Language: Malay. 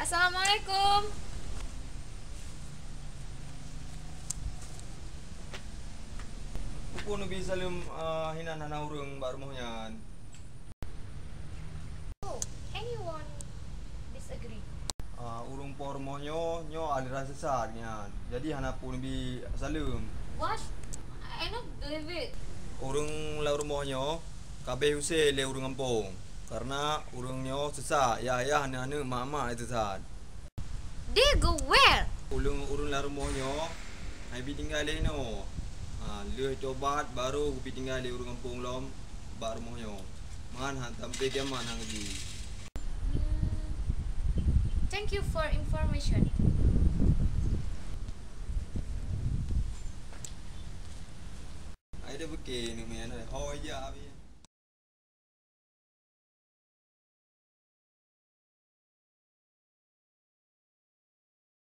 Assalamualaikum. Upo nabi salim hinanana urang ba rumahnya. Oh, anyone disagree? Urang po rumahnya nyo aliran sesat niyan. Jadi hana po nabi salim. What? I not believe it. Urang la rumahnya kabeh use le urang kampung. Karena urangnya sesat. Ya hana mama itu sesat. They go where? Urang la rumahnya hai bi tinggal le no. Leh cobat baru kupi tinggal di urang kampung lom ba rumahnya. Man hantam pe dia man hang di. Thank you for information. Ai dia beke ni men. Oh ya abi.